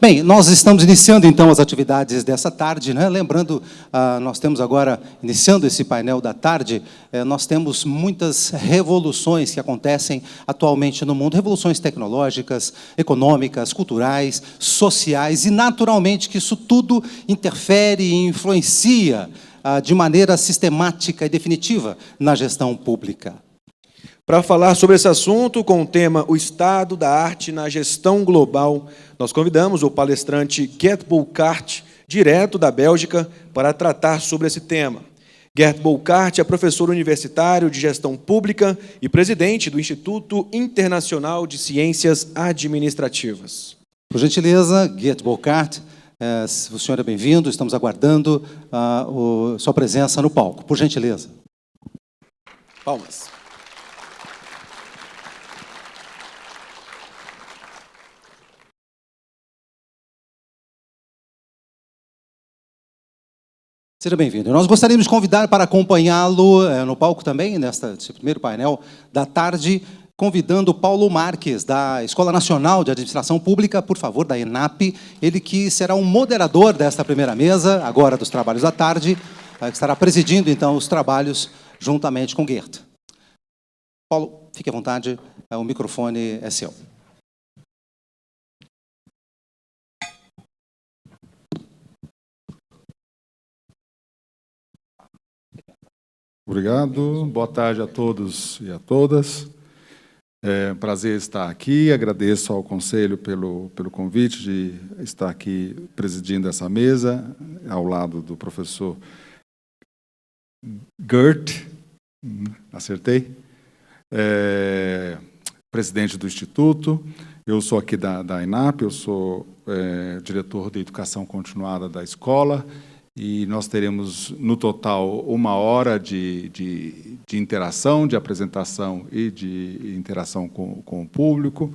Bem, nós estamos iniciando, então, as atividades dessa tarde, né? Lembrando, nós temos agora, iniciando esse painel da tarde, nós temos muitas revoluções que acontecem atualmente no mundo, revoluções tecnológicas, econômicas, culturais, sociais, e naturalmente que isso tudo interfere e influencia de maneira sistemática e definitiva na gestão pública. Para falar sobre esse assunto, com o tema O Estado da Arte na Gestão Global, nós convidamos o palestrante Gert Burkhardt, direto da Bélgica, para tratar sobre esse tema. Gert Burkhardt é professor universitário de gestão pública e presidente do Instituto Internacional de Ciências Administrativas. Por gentileza, Gert Burkhardt, o senhor é bem-vindo, estamos aguardando sua presença no palco. Por gentileza. Palmas. Seja bem-vindo. Nós gostaríamos de convidar para acompanhá-lo no palco também, nesse primeiro painel da tarde, convidando o Paulo Marques, da Escola Nacional de Administração Pública, por favor, da ENAP, ele que será um moderador desta primeira mesa, agora dos trabalhos da tarde, que estará presidindo, então, os trabalhos juntamente com Gert. Paulo, fique à vontade, o microfone é seu. Obrigado, boa tarde a todos e a todas. É um prazer estar aqui, agradeço ao Conselho pelo convite de estar aqui presidindo essa mesa, ao lado do professor Gert, acertei, presidente do Instituto. Eu sou aqui da ENAP, eu sou diretor de Educação Continuada da escola, e nós teremos, no total, 1 hora de interação, de apresentação e de interação com o público,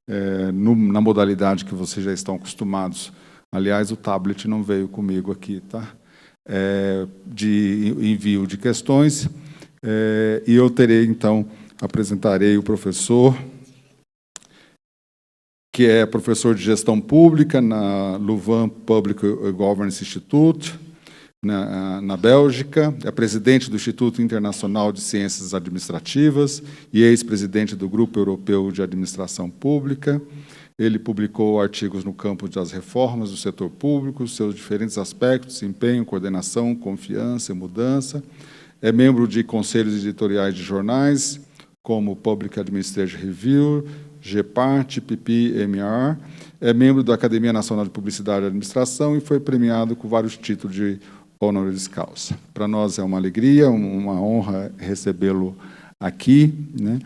na modalidade que vocês já estão acostumados. Aliás, o tablet não veio comigo aqui, tá? De envio de questões. E eu terei, então, apresentarei o professor, que é professor de gestão pública na Louvain Public Governance Institute, na Bélgica, é presidente do Instituto Internacional de Ciências Administrativas e ex-presidente do Grupo Europeu de Administração Pública. Ele publicou artigos no campo das reformas do setor público, seus diferentes aspectos, empenho, coordenação, confiança e mudança. É membro de conselhos editoriais de jornais, como Public Administration Review, GEPART, PPMR. É membro da Academia Nacional de Publicidade e Administração e foi premiado com vários títulos de honoris causa. Para nós é uma alegria, uma honra recebê-lo aqui, né?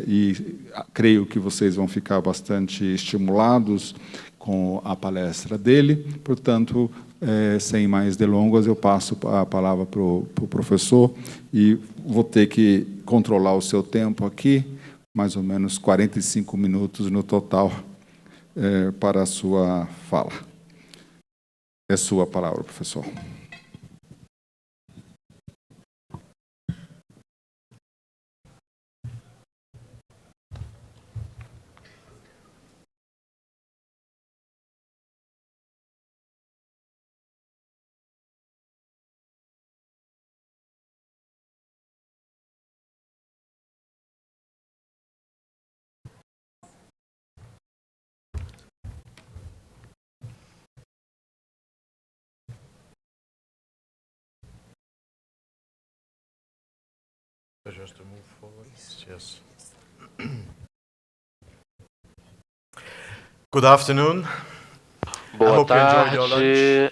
E creio que vocês vão ficar bastante estimulados com a palestra dele. Portanto, sem mais delongas, eu passo a palavra para o professor e vou ter que controlar o seu tempo aqui, mais ou menos 45 minutos no total para a sua fala. É sua palavra, professor. Just to move forward. Yes. Good afternoon. Boa tarde,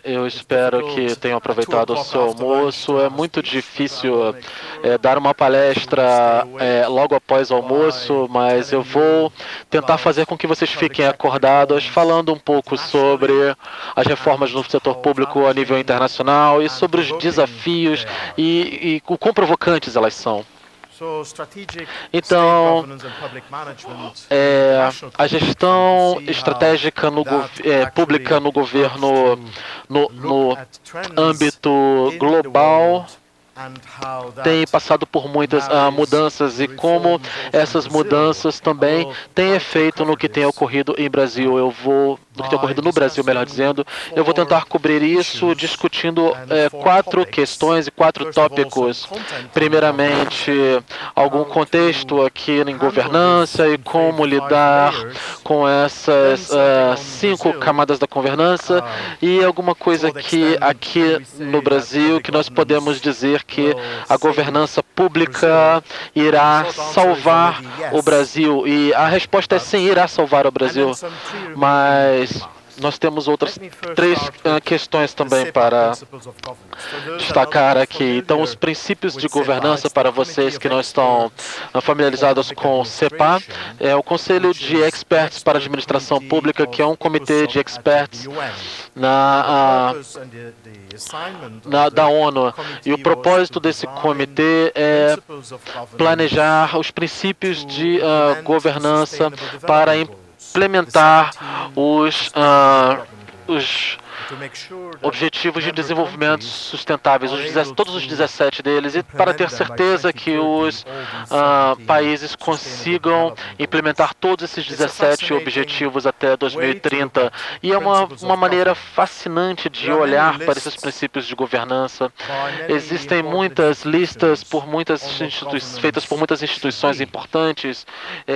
eu espero que tenham aproveitado o seu almoço. É muito difícil dar uma palestra logo após o almoço, mas eu vou tentar fazer com que vocês fiquem acordados, falando um pouco sobre as reformas no setor público a nível internacional e sobre os desafios e o quão provocantes elas são. Então, a gestão estratégica pública no governo, no âmbito global, tem passado por muitas mudanças e como essas mudanças também têm efeito no que tem ocorrido em Brasil. Eu vou do que tem ocorrido no Brasil, melhor dizendo. Eu vou tentar cobrir isso discutindo 4 questões e 4 tópicos. Primeiramente, algum contexto aqui em governança e como lidar com essas 5 camadas da governança e alguma coisa que aqui no Brasil que nós podemos dizer que a governança pública irá salvar o Brasil. E a resposta é sim, irá salvar o Brasil. Mas nós temos outras 3 questões também para destacar aqui. Então, os princípios de governança para vocês que não estão familiarizados com o CEPA, é o Conselho de Experts para a Administração Pública, que é um comitê de experts da ONU. E o propósito desse comitê é planejar os princípios de governança para implementar os Objetivos de Desenvolvimento Sustentáveis, todos os 17 deles, e para ter certeza que os países consigam implementar todos esses 17 objetivos até 2030. E é uma maneira fascinante de olhar para esses princípios de governança. Existem muitas listas feitas por muitas instituições importantes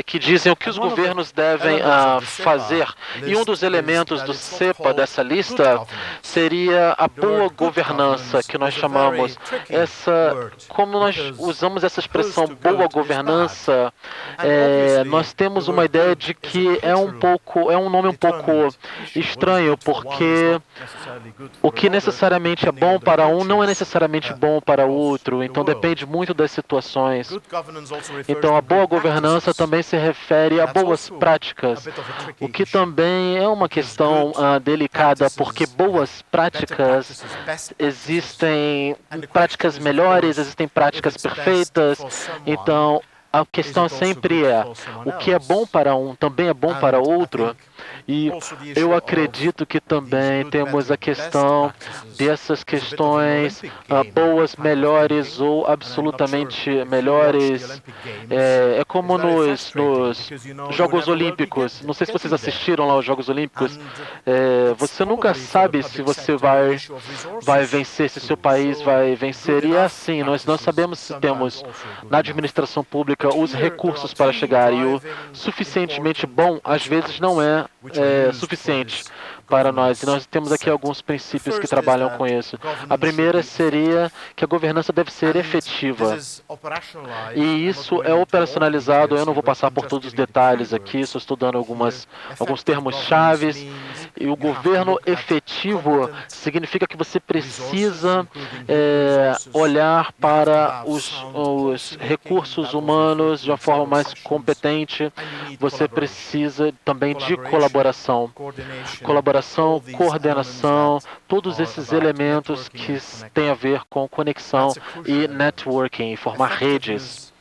que dizem o que os governos devem fazer. E um dos elementos do CEPA, dessa lista, seria a boa governança, que nós chamamos. Como nós usamos essa expressão boa governança, nós temos uma ideia de que é um nome um pouco estranho, porque o que necessariamente é bom para um não é necessariamente bom para o outro, então depende muito das situações. Então a boa governança também se refere a boas práticas, o que também é uma questão delicada, porque boas práticas, existem práticas melhores, existem práticas perfeitas, então a questão sempre é, o que é bom para um também é bom para outro. E eu acredito que também temos a questão dessas questões boas, melhores ou absolutamente melhores. É como nos Jogos Olímpicos. Não sei se vocês assistiram lá aos Jogos Olímpicos. Você nunca sabe se você vai vencer, se seu país vai vencer. E é assim, nós sabemos se temos na administração pública os recursos para chegar. E o suficientemente bom, às vezes, não é suficiente para nós. E nós temos aqui alguns princípios que trabalham com isso. A primeira seria que a governança deve ser efetiva. E isso é operacionalizado. Eu não vou passar por todos os detalhes aqui, estou estudando alguns termos chaves. E o governo efetivo significa que você precisa olhar para os recursos humanos de uma forma mais competente. Você precisa também de colaboração, coordenação, todos esses elementos que têm a ver com conexão e networking, formar redes.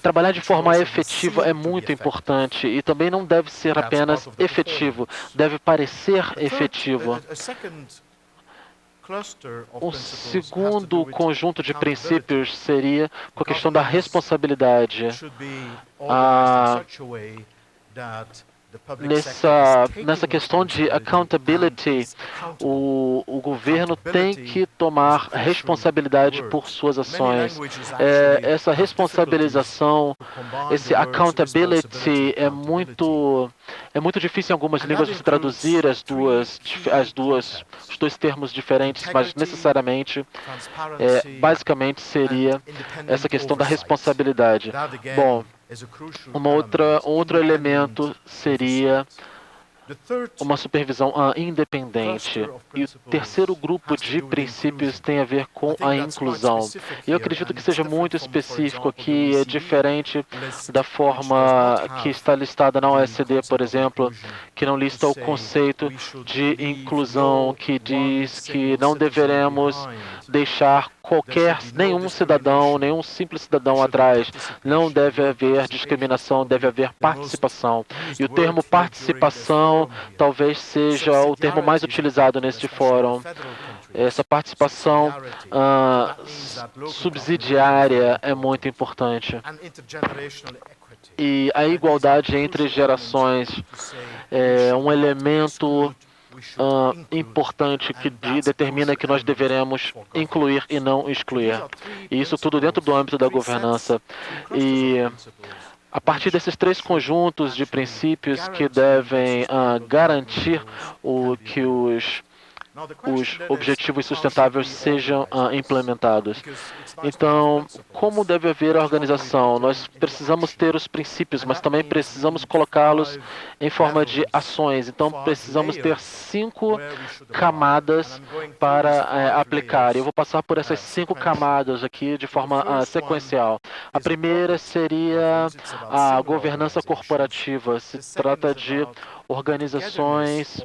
Trabalhar de forma efetiva é muito importante e também não deve ser apenas efetivo, deve parecer efetivo. Um segundo conjunto de princípios seria com a questão da responsabilidade. Nessa questão de accountability, o governo tem que tomar responsabilidade por suas ações. Essa responsabilização, esse accountability é muito difícil em algumas línguas de traduzir os dois termos diferentes, mas necessariamente, basicamente seria essa questão da responsabilidade. Bom, outro elemento seria uma supervisão independente. E o terceiro grupo de princípios tem a ver com a inclusão. E eu acredito que seja muito específico aqui, é diferente da forma que está listada na OECD, por exemplo, que não lista o conceito de inclusão, que diz que não deveremos deixar nenhum simples cidadão atrás. Não deve haver discriminação, deve haver participação. E o termo participação talvez seja o termo mais utilizado neste fórum. Essa participação subsidiária é muito importante. E a igualdade entre gerações é um elemento importante que determina que nós deveremos incluir e não excluir. E isso tudo dentro do âmbito da governança. E a partir desses 3 conjuntos de princípios que devem garantir que os objetivos sustentáveis sejam implementados. Então, como deve haver a organização? Nós precisamos ter os princípios, mas também precisamos colocá-los em forma de ações. Então, precisamos ter 5 camadas para aplicar. Eu vou passar por essas 5 camadas aqui de forma sequencial. A primeira seria a governança corporativa. Se trata de organizações.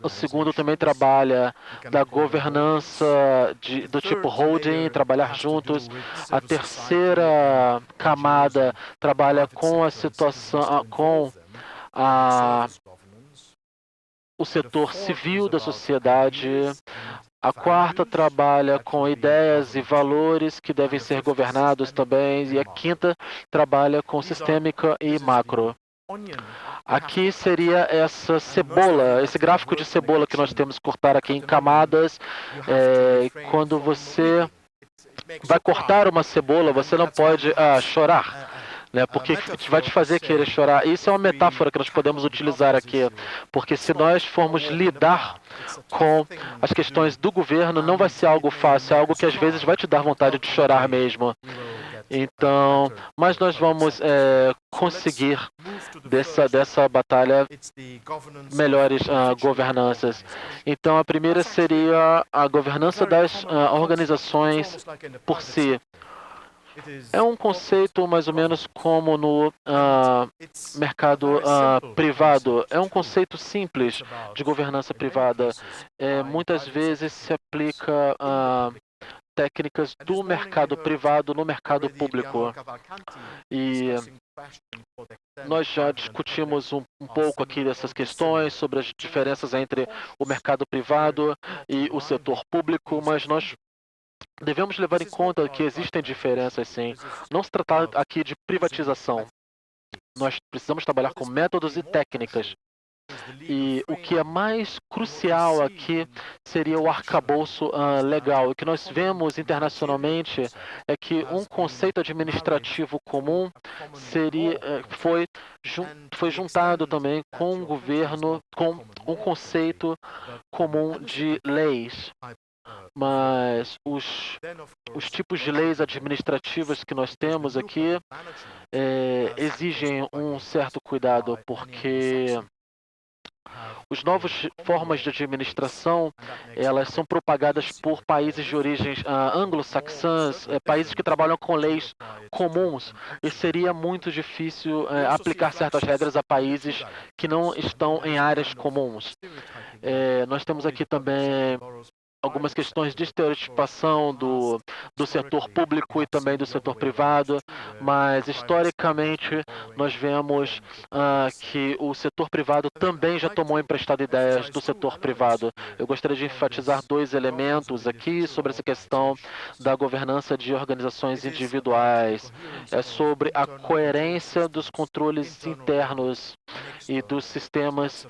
O segundo também trabalha da governança do tipo holding, trabalhar juntos. A terceira camada trabalha com a situação, com o setor civil da sociedade. A quarta trabalha com ideias e valores que devem ser governados também. E a quinta trabalha com sistêmica e macro. Aqui seria essa cebola, esse gráfico de cebola que nós temos que cortar aqui em camadas. Quando você vai cortar uma cebola, você não pode chorar, né? Porque vai te fazer querer chorar. Isso é uma metáfora que nós podemos utilizar aqui, porque se nós formos lidar com as questões do governo, não vai ser algo fácil, é algo que às vezes vai te dar vontade de chorar mesmo. Então, mas nós vamos conseguir dessa batalha melhores governanças. Então, a primeira seria a governança das organizações por si. É um conceito mais ou menos como no mercado privado. É um conceito simples de governança privada. Muitas vezes se aplica técnicas do mercado privado no mercado público. E nós já discutimos um pouco aqui dessas questões sobre as diferenças entre o mercado privado e o setor público, mas nós devemos levar em conta que existem diferenças, sim. Não se trata aqui de privatização. Nós precisamos trabalhar com métodos e técnicas. E o que é mais crucial aqui seria o arcabouço legal. O que nós vemos internacionalmente é que um conceito administrativo comum foi juntado também com o governo, com um conceito comum de leis. Mas os tipos de leis administrativas que nós temos aqui exigem um certo cuidado, porque as novas formas de administração, elas são propagadas por países de origens anglo-saxãs, países que trabalham com leis comuns, e seria muito difícil aplicar certas regras a países que não estão em áreas comuns. Nós temos aqui também algumas questões de estereotipação do setor público e também do setor privado, mas historicamente nós vemos que o setor privado também já tomou emprestado ideias do setor privado. Eu gostaria de enfatizar 2 elementos aqui sobre essa questão da governança de organizações individuais. É sobre a coerência dos controles internos e dos sistemas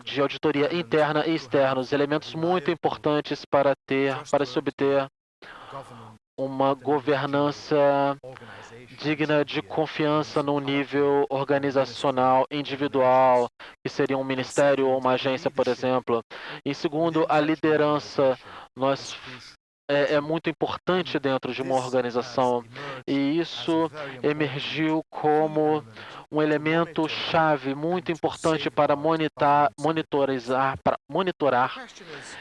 de auditoria interna e externos, elementos muito importantes para se obter uma governança digna de confiança no nível organizacional individual, que seria um ministério ou uma agência, por exemplo. E segundo, a liderança é muito importante dentro de uma organização, e isso emergiu como um elemento chave muito importante para monitorar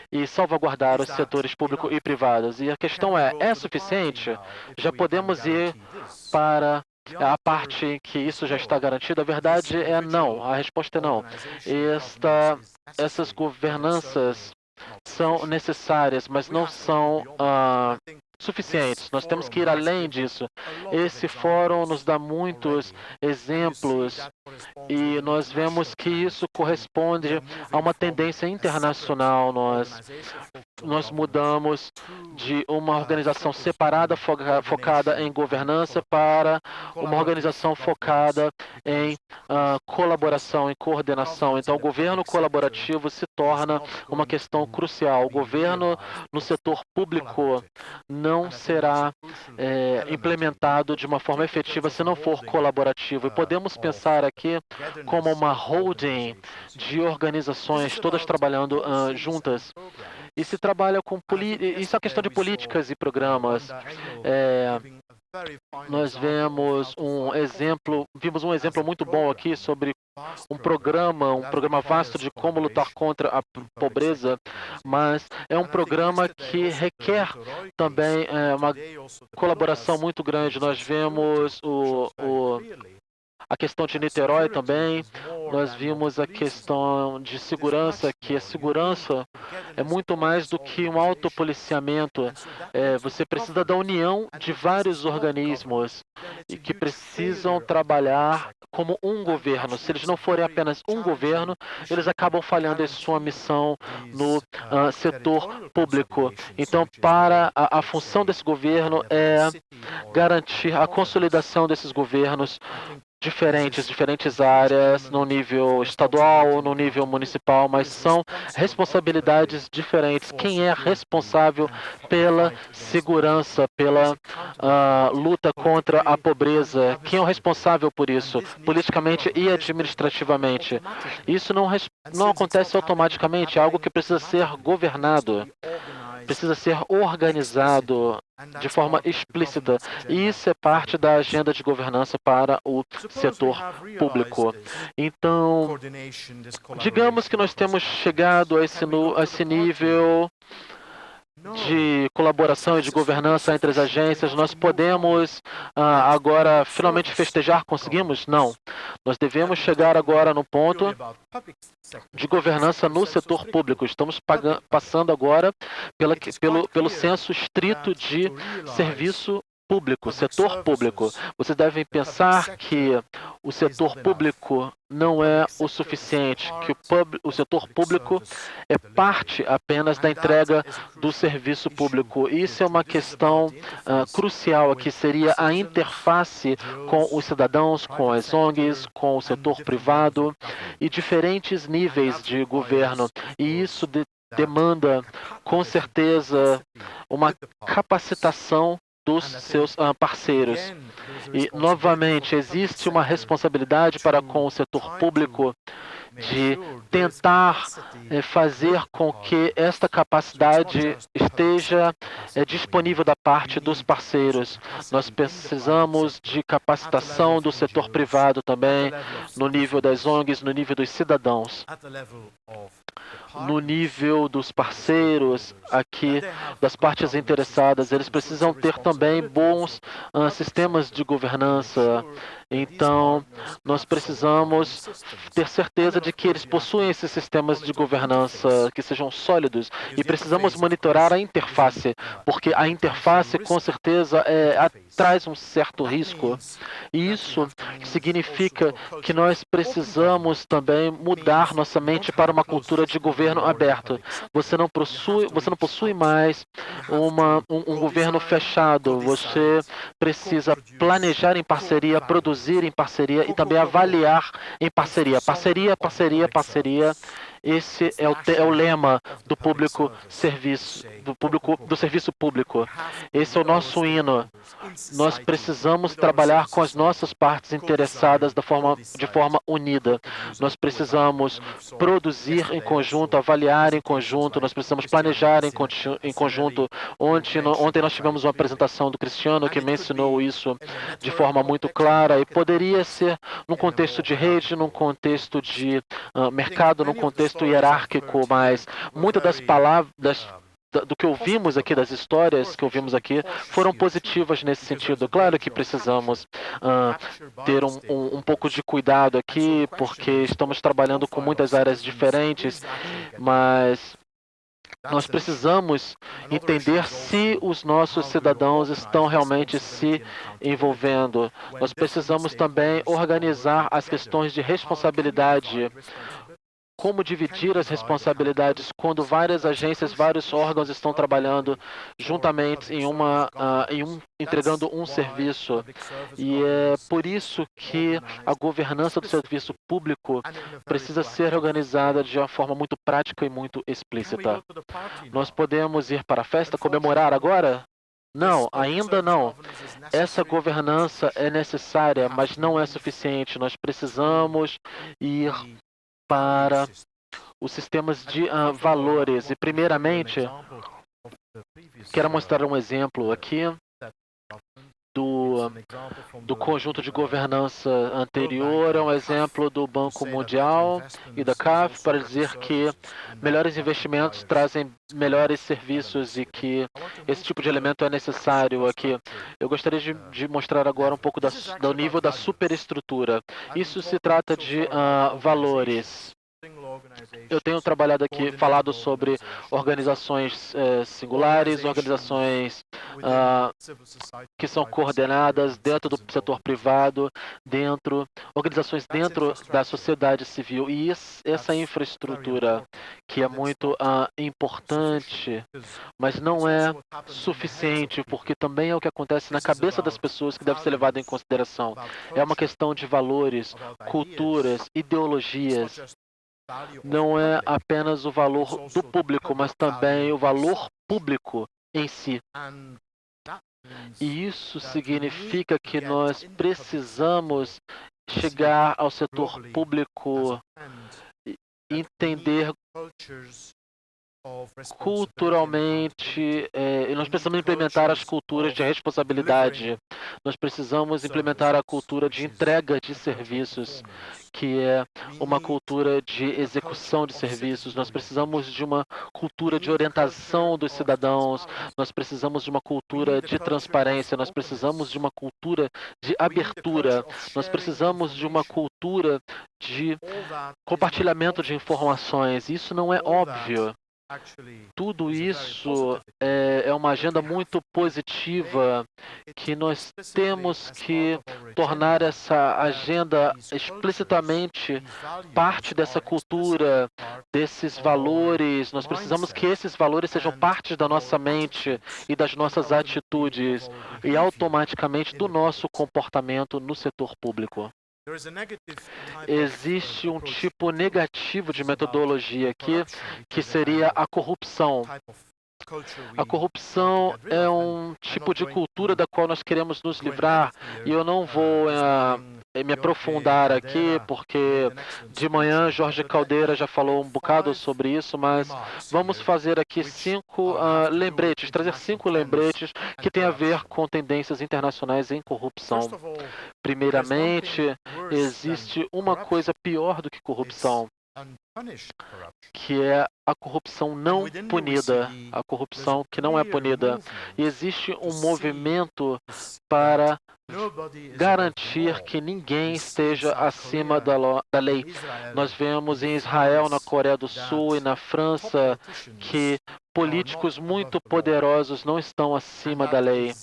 e salvaguardar os setores públicos e privados. E a questão é suficiente? Já podemos ir para a parte em que isso já está garantido? A verdade é não. A resposta é não. Essas governanças são necessárias, mas não são suficientes. Nós temos que ir além disso. Esse fórum nos dá muitos exemplos E nós vemos que isso corresponde a uma tendência internacional. Nós mudamos de uma organização separada, focada em governança, para uma organização focada em colaboração, em coordenação. Então, o governo colaborativo se torna uma questão crucial. O governo no setor público não será implementado de uma forma efetiva se não for colaborativo. E podemos pensar aqui como uma holding de organizações, todas trabalhando juntas. E se trabalha com isso é questão de políticas e programas. Nós vimos um exemplo muito bom aqui sobre um programa vasto de como lutar contra a pobreza, mas é um programa que requer também uma colaboração muito grande. Nós vemos a questão de Niterói também, nós vimos a questão de segurança, que a segurança é muito mais do que um autopoliciamento. Você precisa da união de vários organismos e que precisam trabalhar como um governo. Se eles não forem apenas um governo, eles acabam falhando em sua missão no setor público. Então, para a função desse governo é garantir a consolidação desses governos diferentes áreas, no nível estadual, no nível municipal, mas são responsabilidades diferentes. Quem é responsável pela segurança, pela luta contra a pobreza? Quem é o responsável por isso, politicamente e administrativamente? Isso não acontece automaticamente, é algo que precisa ser governado, precisa ser organizado de forma explícita. E isso é parte da agenda de governança para o setor público. Então, digamos que nós temos chegado a esse nível de colaboração e de governança entre as agências. Nós podemos agora finalmente festejar? Conseguimos? Não. Nós devemos chegar agora no ponto de governança no setor público. Estamos passando agora pelo senso estrito de serviço público, setor público. Vocês devem pensar que o setor público não é o suficiente, que o setor público é parte apenas da entrega do serviço público. Isso é uma questão crucial aqui, seria a interface com os cidadãos, com as ONGs, com o setor privado e diferentes níveis de governo. E isso demanda, com certeza, uma capacitação dos seus parceiros. E, novamente, existe uma responsabilidade para com o setor público de tentar fazer com que esta capacidade esteja disponível da parte dos parceiros. Nós precisamos de capacitação do setor privado também, no nível das ONGs, no nível dos cidadãos, no nível dos parceiros aqui, das partes interessadas. Eles precisam ter também bons sistemas de governança. Então, nós precisamos ter certeza de que eles possuem esses sistemas de governança que sejam sólidos e precisamos monitorar a interface, porque a interface, com certeza, traz um certo risco. E isso significa que nós precisamos também mudar nossa mente para uma cultura de governo aberto. Você não possui mais um governo fechado. Você precisa planejar em parceria, produzir em parceria e também avaliar em parceria. Parceria. Esse é o lema do serviço público. Esse é o nosso hino. Nós precisamos trabalhar com as nossas partes interessadas de forma unida. Nós precisamos produzir em conjunto, avaliar em conjunto, nós precisamos planejar em conjunto. Ontem nós tivemos uma apresentação do Cristiano que mencionou isso de forma muito clara e poderia ser num contexto de rede, num contexto de mercado, num contexto hierárquico, mas muitas das palavras do que ouvimos aqui, das histórias que ouvimos aqui, foram positivas nesse sentido. Claro que precisamos ter um pouco de cuidado aqui, porque estamos trabalhando com muitas áreas diferentes, mas Nós precisamos entender se os nossos cidadãos estão realmente se envolvendo. Nós precisamos também organizar as questões de responsabilidade. Como dividir as responsabilidades quando várias agências, vários órgãos estão trabalhando juntamente entregando um serviço. E é por isso que a governança do serviço público precisa ser organizada de uma forma muito prática e muito explícita. Nós podemos ir para a festa, comemorar agora? Não, ainda não. Essa governança é necessária, mas não é suficiente. Nós precisamos ir para os sistemas de valores. E, primeiramente, quero mostrar um exemplo aqui do conjunto de governança anterior. É um exemplo do Banco Mundial e da CAF para dizer que melhores investimentos trazem melhores serviços e que esse tipo de elemento é necessário aqui. Eu gostaria de mostrar agora um pouco do nível da superestrutura. Isso se trata de valores. Eu tenho trabalhado aqui, falado sobre organizações singulares, organizações que são coordenadas dentro do setor privado, organizações dentro da sociedade civil. E essa infraestrutura, que é muito importante, mas não é suficiente, porque também é o que acontece na cabeça das pessoas que deve ser levado em consideração. É uma questão de valores, culturas, ideologias. Não é apenas o valor do público, mas também o valor público em si. E isso significa que nós precisamos chegar ao setor público e entender culturalmente, e nós precisamos implementar as culturas de responsabilidade. Nós precisamos implementar a cultura de entrega de serviços, que é uma cultura de execução de serviços. Nós precisamos de uma cultura de orientação dos cidadãos. Nós precisamos de uma cultura de transparência. Nós precisamos de uma cultura de abertura. Nós precisamos de uma cultura de compartilhamento de informações. Isso não é óbvio. Tudo isso é uma agenda muito positiva que nós temos que tornar essa agenda explicitamente parte dessa cultura, desses valores. Nós precisamos que esses valores sejam parte da nossa mente e das nossas atitudes e automaticamente do nosso comportamento no setor público. Existe um tipo negativo de metodologia aqui, que seria a corrupção. A corrupção é um tipo de cultura da qual nós queremos nos livrar, e eu não vou me aprofundar aqui, porque de manhã Jorge Caldeira já falou um bocado sobre isso, mas vamos fazer aqui 5 lembretes, trazer 5 lembretes que têm a ver com tendências internacionais em corrupção. Primeiramente, existe uma coisa pior do que corrupção, que é a corrupção não punida, a corrupção que não é punida. E existe um movimento para garantir que ninguém esteja acima da lei. Nós vemos em Israel, na Coreia do Sul e na França que políticos muito poderosos não estão acima da lei.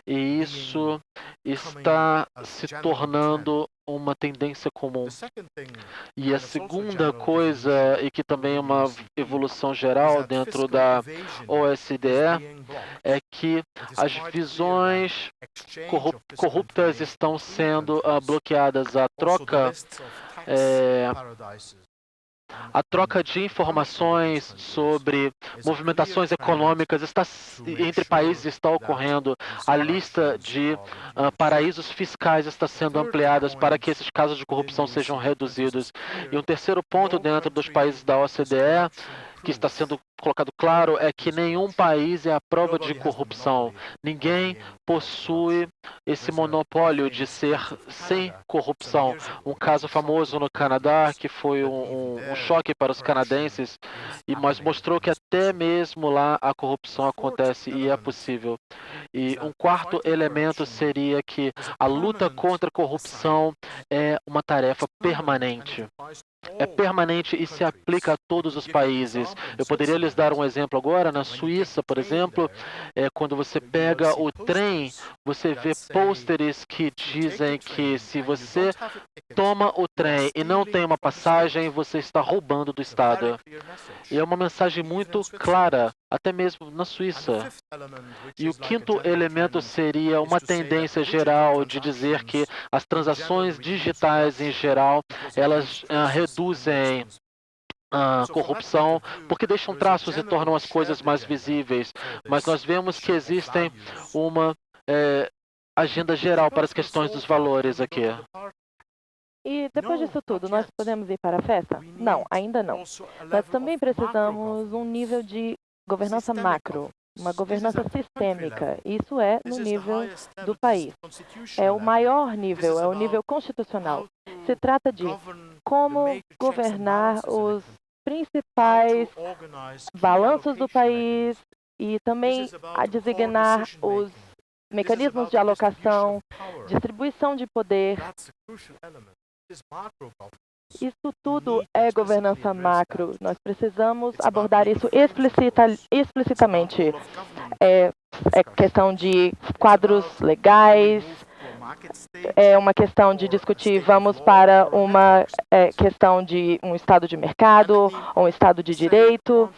E isso está se tornando uma tendência comum. E a segunda coisa, e que também é uma evolução geral dentro da OSDE, é que as visões corruptas estão sendo bloqueadas. A troca de informações sobre movimentações econômicas entre países está ocorrendo. A lista de paraísos fiscais está sendo ampliada para que esses casos de corrupção sejam reduzidos. E um terceiro ponto dentro dos países da OCDE, que está sendo colocado claro, é que nenhum país é a prova de corrupção. Ninguém possui esse monopólio de ser sem corrupção. Um caso famoso no Canadá, que foi um choque para os canadenses, mas mostrou que até mesmo lá a corrupção acontece e é possível. E um quarto elemento seria que a luta contra a corrupção é uma tarefa permanente. É permanente e se aplica a todos os países. Eu poderia lhes dar um exemplo agora. Na Suíça, por exemplo, quando você pega o trem, você vê pôsteres que dizem que se você toma o trem e não tem uma passagem, você está roubando do Estado. E é uma mensagem muito clara, até mesmo na Suíça. E o quinto elemento seria uma tendência geral de dizer que as transações digitais em geral, elas reduzem a corrupção, porque deixam traços e tornam as coisas mais visíveis. Mas nós vemos que existem uma agenda geral para as questões dos valores aqui. E depois disso tudo, nós podemos ir para a festa? Não, ainda não. Nós também precisamos um nível de governança macro, uma governança sistêmica. Isso é no nível do país. É o maior nível, é o nível constitucional. Se trata de como governar os principais balanços do país e também a designar os mecanismos de alocação, distribuição de poder. Isso tudo é governança macro. Nós precisamos abordar isso explicitamente. É questão de quadros legais, é uma questão de discutir, vamos para uma questão de um estado de mercado ou um estado de direito.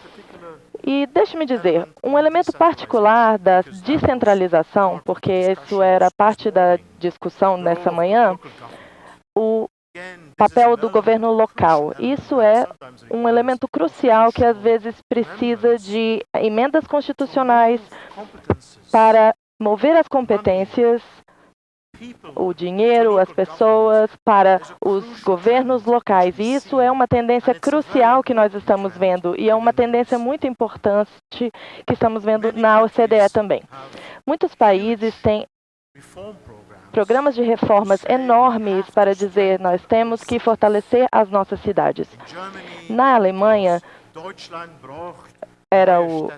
E deixe-me dizer, um elemento particular da descentralização, porque isso era parte da discussão nessa manhã, o papel do governo local. Isso é um elemento crucial que às vezes precisa de emendas constitucionais para mover as competências, o dinheiro, as pessoas para os governos locais. E isso é uma tendência crucial que nós estamos vendo e é uma tendência muito importante que estamos vendo na OCDE também. Muitos países têm programas de reformas enormes para dizer nós temos que fortalecer as nossas cidades. Na Alemanha, era o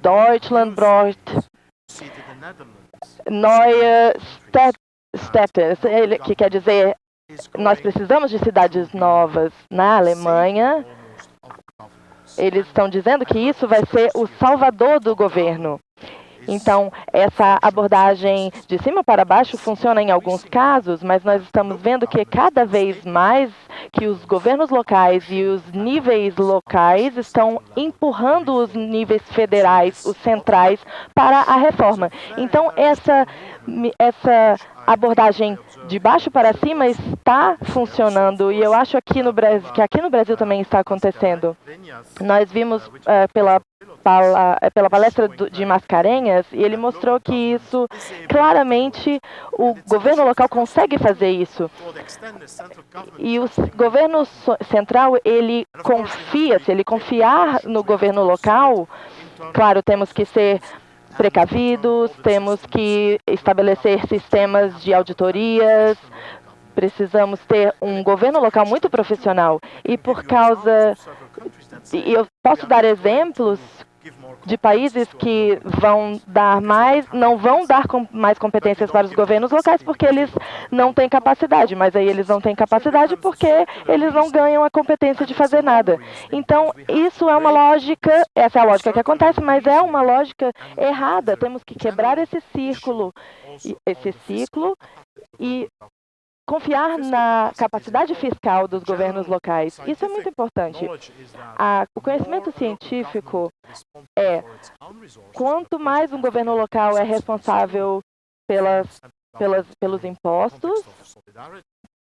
Deutschland braucht neue Städte, que quer dizer nós precisamos de cidades novas. Na Alemanha, eles estão dizendo que isso vai ser o salvador do governo. Então, essa abordagem de cima para baixo funciona em alguns casos, mas nós estamos vendo que cada vez mais que os governos locais e os níveis locais estão empurrando os níveis federais, os centrais, para a reforma. Então, essa abordagem de baixo para cima está funcionando e eu acho que aqui no Brasil também está acontecendo. Nós vimos pela palestra de Mascarenhas e ele mostrou que isso, claramente, o governo local consegue fazer isso. E o governo central, ele confia, se ele confiar no governo local, claro, temos que ser precavidos, temos que estabelecer sistemas de auditorias, precisamos ter um governo local muito profissional. E eu posso dar exemplos de países que não vão dar mais competências para os governos locais porque eles não têm capacidade, mas aí eles não têm capacidade porque eles não ganham a competência de fazer nada. Então, isso é uma lógica, essa é a lógica que acontece, mas é uma lógica errada. Temos que quebrar esse ciclo e confiar na capacidade fiscal dos governos locais. Isso é muito importante. O conhecimento científico quanto mais um governo local é responsável pelos impostos,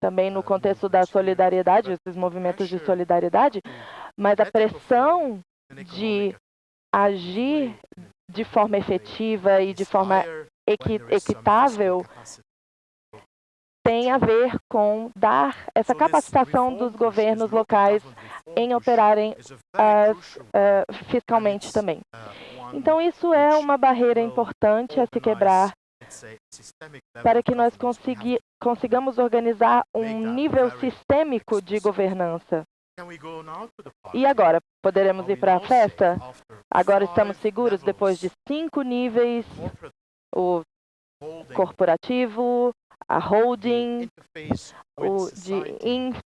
também no contexto da solidariedade, esses movimentos de solidariedade, mas a pressão de agir de forma efetiva e de forma equitável tem a ver com dar essa capacitação dos governos locais em operarem fiscalmente também. Então, isso é uma barreira importante a se quebrar para que nós consigamos organizar um nível sistêmico de governança. E agora, poderemos ir para a festa? Agora estamos seguros depois de 5 níveis, o corporativo, a holding, de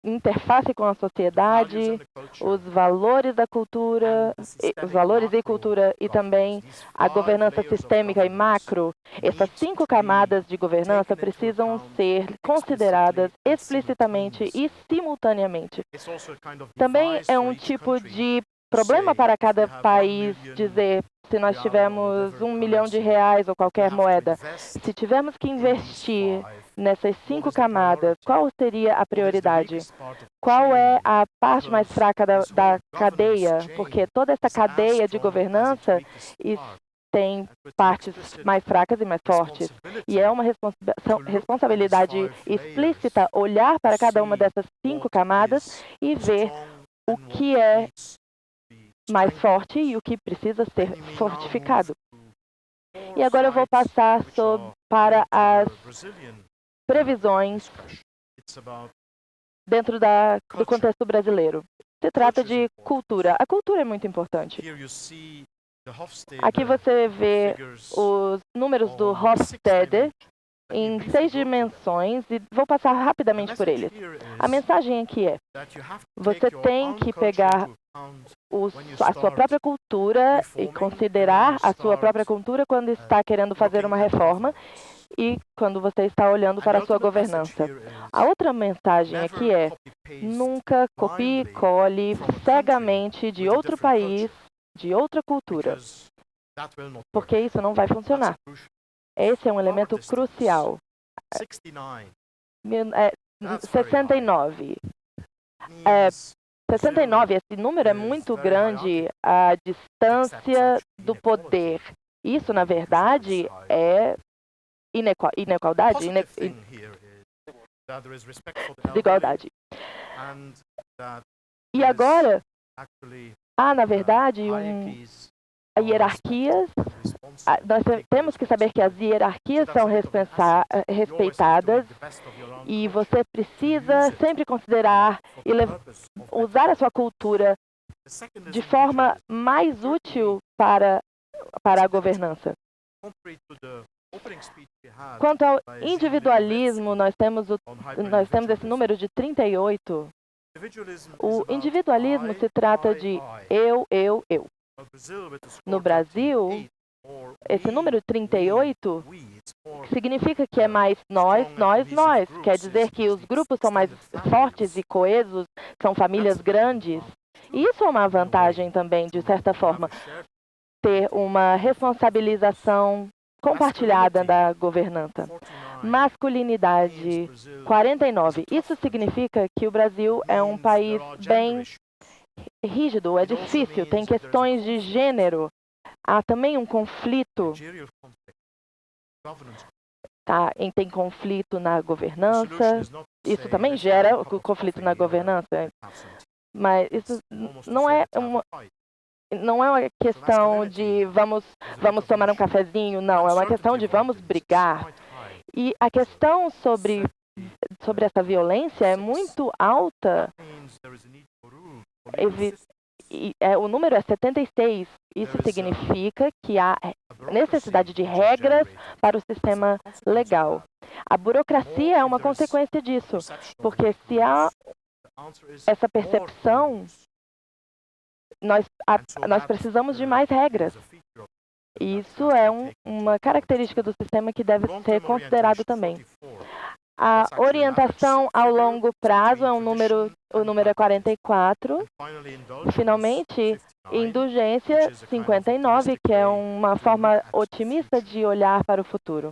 interface com a sociedade, os valores da cultura, os valores e cultura e também a governança sistêmica e macro. Essas 5 camadas de governança precisam ser consideradas explicitamente e simultaneamente. Também é um tipo de problema para cada país dizer se nós tivermos R$1 milhão ou qualquer moeda. Se tivermos que investir nessas 5 camadas, qual seria a prioridade? Qual é a parte mais fraca da cadeia? Porque toda essa cadeia de governança tem partes mais fracas e mais fortes. E é uma responsabilidade explícita olhar para cada uma dessas 5 camadas e ver o que é mais forte e o que precisa ser fortificado. E agora eu vou passar para as previsões dentro do contexto brasileiro. Se trata de cultura. A cultura é muito importante. Aqui você vê os números do Hofstede em 6 dimensões e vou passar rapidamente por eles. A mensagem aqui é: você tem que pegar a sua própria cultura e considerar a sua própria cultura quando está querendo fazer uma reforma e quando você está olhando para a sua governança. A outra mensagem aqui é: nunca copie e cole cegamente de outro país, de outra cultura, porque isso não vai funcionar. Esse é um elemento crucial. 69. 69, esse número é muito grande, a distância do poder. Isso, na verdade, é desigualdade. E agora, há, na verdade, hierarquias. Nós temos que saber que as hierarquias são respeitadas e você precisa sempre considerar e usar a sua cultura de forma mais útil para a governança. Quanto ao individualismo, nós temos esse número de 38. O individualismo se trata de eu. No Brasil, esse número 38 significa que é mais nós. Quer dizer que os grupos são mais fortes e coesos, são famílias grandes. E isso é uma vantagem também, de certa forma, ter uma responsabilização compartilhada da governança. Masculinidade, 49. Isso significa que o Brasil é um país bem rígido, é difícil, tem questões de gênero. Há também um conflito. Tem conflito na governança. Isso também gera o conflito na governança. Mas isso não é uma questão de vamos tomar um cafezinho, não. É uma questão de vamos brigar. E a questão sobre essa violência é muito alta. O número é 76. Isso significa que há necessidade de regras para o sistema legal. A burocracia é uma consequência disso, porque se há essa percepção, nós precisamos de mais regras. Isso é uma característica do sistema que deve ser considerado também. A orientação ao longo prazo é o número é 44. Finalmente, indulgência 59, que é uma forma otimista de olhar para o futuro.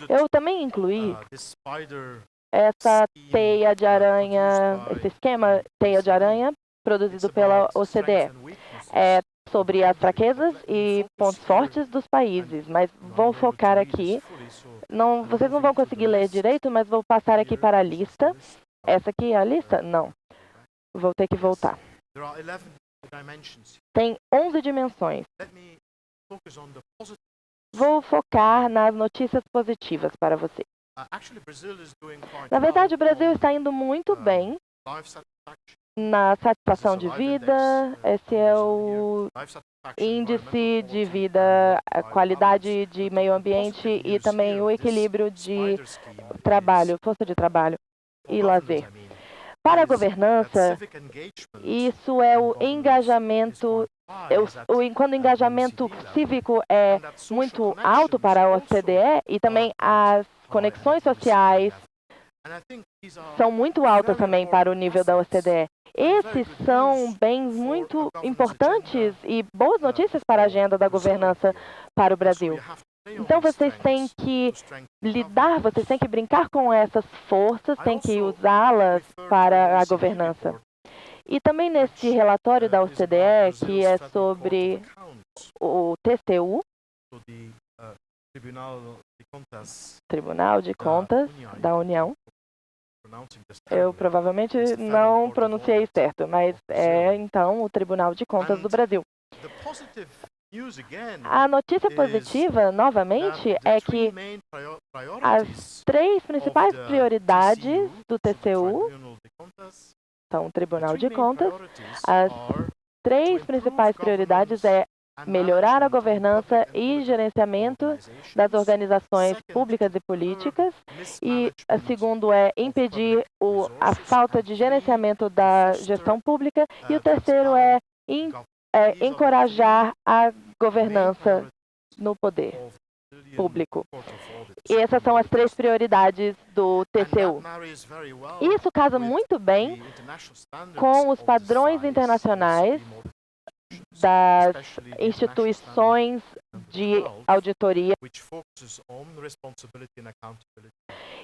Eu também incluí essa teia de aranha, esse esquema teia de aranha produzido pela OCDE. É sobre as fraquezas e pontos fortes dos países, mas vou focar aqui. Vocês não vão conseguir ler direito, mas vou passar aqui para a lista. Essa aqui é a lista? Não. Vou ter que voltar. Tem 11 dimensões. Vou focar nas notícias positivas para você. Na verdade, o Brasil está indo muito bem na satisfação de vida, esse é o índice de vida, a qualidade de meio ambiente e também o equilíbrio de trabalho, força de trabalho e lazer. Para a governança, isso é o engajamento, quando o engajamento cívico é muito alto para a OCDE e também as conexões sociais são muito altas também para o nível da OCDE. Esses são bens muito importantes e boas notícias para a agenda da governança para o Brasil. Então, vocês têm que lidar, vocês têm que brincar com essas forças, têm que usá-las para a governança. E também neste relatório da OCDE, que é sobre o TCU, Tribunal de Contas da União. Eu provavelmente não pronunciei certo, mas é então o Tribunal de Contas do Brasil. A notícia positiva, novamente, é que as 3 principais prioridades do TCU são o Tribunal de Contas. As 3 principais prioridades é melhorar a governança e gerenciamento das organizações públicas e políticas. E a segundo é impedir a falta de gerenciamento da gestão pública. E o terceiro é encorajar a governança no poder público. E essas são as 3 prioridades do TCU. Isso casa muito bem com os padrões internacionais das instituições de auditoria.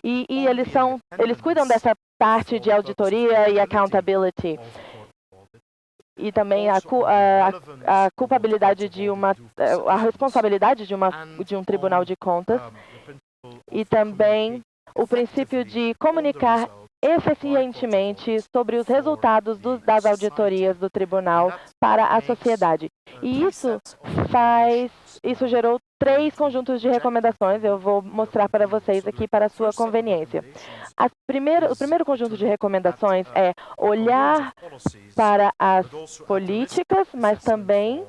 E eles cuidam dessa parte de auditoria e accountability. E também a culpabilidade a responsabilidade de um tribunal de contas e também o princípio de comunicar eficientemente sobre os resultados das auditorias do tribunal para a sociedade. E isso gerou 3 conjuntos de recomendações. Eu vou mostrar para vocês aqui para a sua conveniência. O primeiro conjunto de recomendações é olhar para as políticas, mas também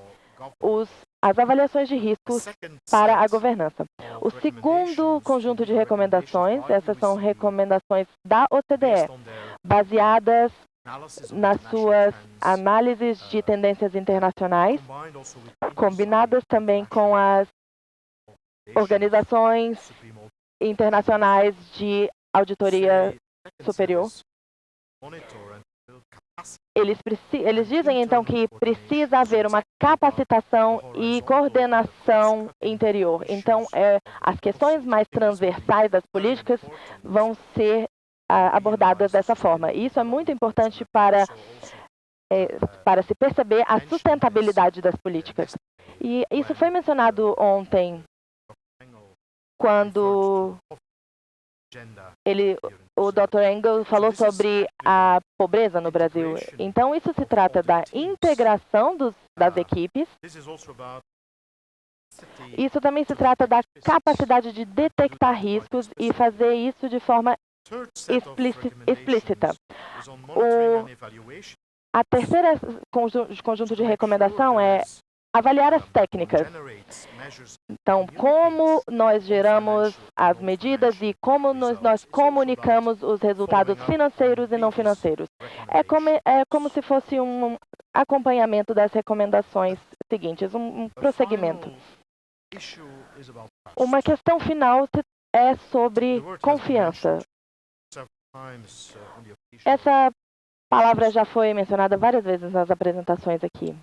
as avaliações de riscos para a governança. O segundo conjunto de recomendações, essas são recomendações da OCDE, baseadas nas suas análises de tendências internacionais, combinadas também com as organizações internacionais de auditoria superior. Eles dizem, então, que precisa haver uma capacitação e coordenação interior. Então, as questões mais transversais das políticas vão ser abordadas dessa forma. E isso é muito importante para se perceber a sustentabilidade das políticas. E isso foi mencionado ontem, quando o Dr. Engel falou sobre a pobreza no Brasil. Então, isso se trata da integração das equipes. Isso também se trata da capacidade de detectar riscos e fazer isso de forma explícita. A terceira conjunto de recomendação é avaliar as técnicas. Então, como nós geramos as medidas e como nós comunicamos os resultados financeiros e não financeiros. É como se fosse um acompanhamento das recomendações seguintes, um prosseguimento. Uma questão final é sobre confiança. Essa palavra já foi mencionada várias vezes nas apresentações aqui.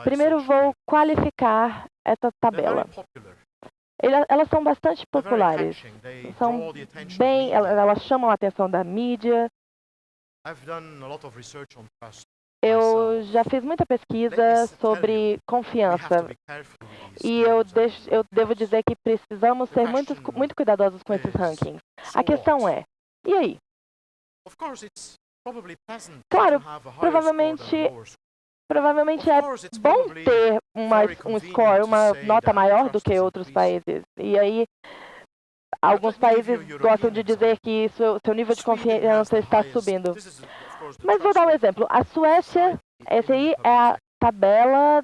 Primeiro vou qualificar essa tabela. Elas são bastante populares. Elas chamam a atenção da mídia. Eu já fiz muita pesquisa sobre confiança. E eu devo dizer que precisamos ser muito cuidadosos com esses rankings. A questão é, e aí? Claro, provavelmente é bom ter um score, uma nota maior do que outros países. E aí, alguns países gostam de dizer que seu nível de confiança está subindo. Mas vou dar um exemplo. A Suécia, essa aí é a tabela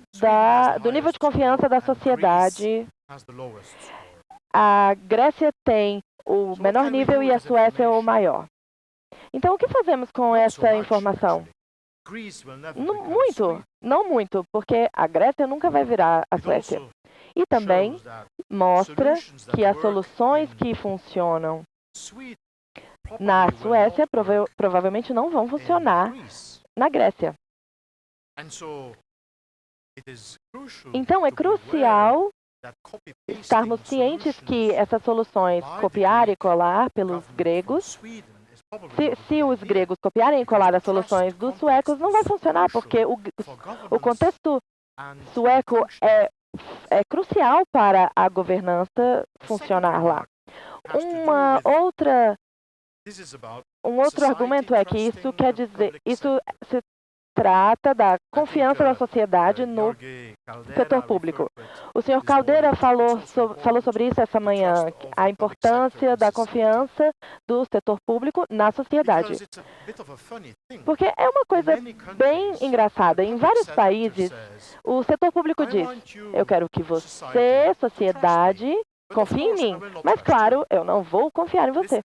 do nível de confiança da sociedade. A Grécia tem o menor nível e a Suécia o maior. Então, o que fazemos com essa informação? Não muito, porque a Grécia nunca vai virar a Suécia. E também mostra que as soluções que funcionam na Suécia provavelmente não vão funcionar na Grécia. Então, é crucial estarmos cientes que essas soluções copiar e colar pelos gregos, se os gregos copiarem e colar as soluções dos suecos, não vai funcionar, porque o contexto sueco é crucial para a governança funcionar lá. Um outro argumento é que isso quer dizer, isso se trata da confiança da sociedade no setor público. O senhor Caldeira falou sobre isso essa manhã, a importância da confiança do setor público na sociedade. Porque é uma coisa bem engraçada. Em vários países, o setor público diz: eu quero que você, sociedade, confie em mim. Mas, claro, eu não vou confiar em você.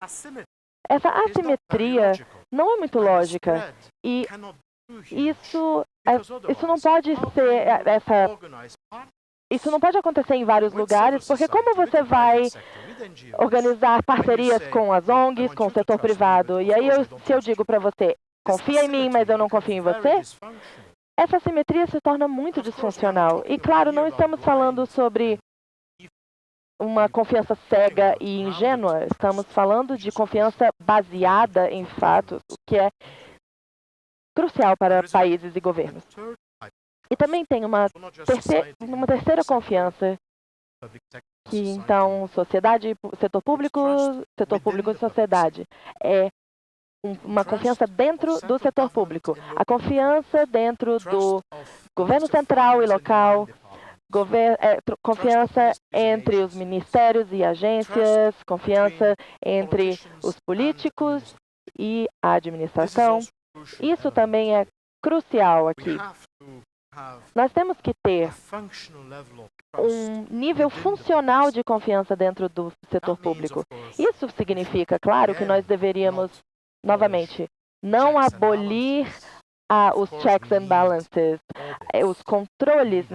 Essa assimetria não é muito lógica. E isso não pode ser isso não pode acontecer em vários lugares, porque como você vai organizar parcerias com as ONGs, com o setor privado? E aí, se eu digo para você, confia em mim, mas eu não confio em você, essa assimetria se torna muito disfuncional. E, claro, não estamos falando sobre uma confiança cega e ingênua, estamos falando de confiança baseada em fatos, o que é crucial para países e governos. E também tem uma terceira confiança, que então sociedade, setor público e sociedade. É uma confiança dentro do setor público. A confiança dentro do governo central e local, confiança entre os ministérios e agências, confiança entre os políticos e a administração. Isso também é crucial aqui. Nós temos que ter um nível funcional de confiança dentro do setor público. Isso significa, claro, que nós deveríamos, novamente, não abolir os checks and balances, os controles,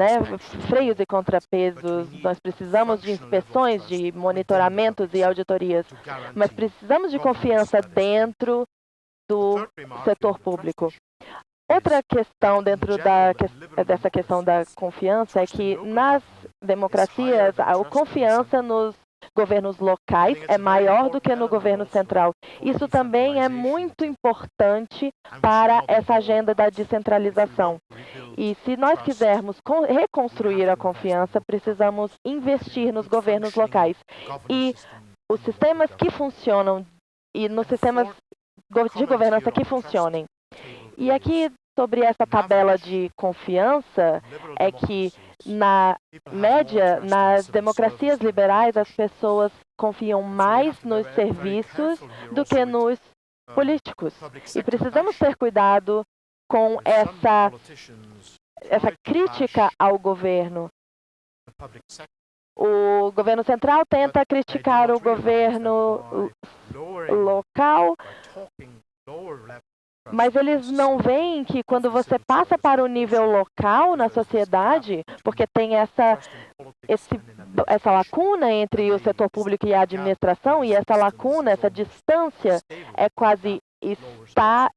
freios e contrapesos. Nós precisamos de inspeções, de monitoramentos e auditorias, mas precisamos de confiança dentro do setor público. Outra questão dentro dessa questão da confiança é que nas democracias a confiança nos governos locais é maior do que no governo central. Isso também é muito importante para essa agenda da descentralização. E se nós quisermos reconstruir a confiança, precisamos investir nos governos locais. E os sistemas que funcionam, e nos sistemas de governança que funcionem. E aqui, sobre essa tabela de confiança, é que, na média, nas democracias liberais, as pessoas confiam mais nos serviços do que nos políticos. E precisamos ter cuidado com essa crítica ao governo. O governo central tenta criticar o governo local, mas eles não veem que quando você passa para o nível local na sociedade, porque tem essa lacuna entre o setor público e a administração, e essa lacuna, essa distância é quase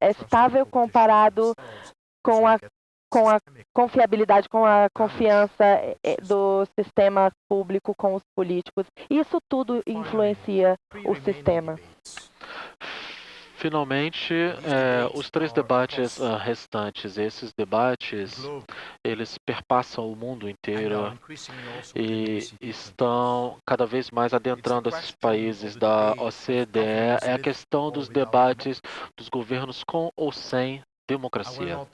estável comparado com a confiabilidade, com a confiança do sistema público com os políticos. Isso tudo influencia o sistema. Finalmente, os três debates restantes. Esses debates, eles perpassam o mundo inteiro e estão cada vez mais adentrando esses países da OCDE. É a questão dos debates dos governos com ou sem democracia.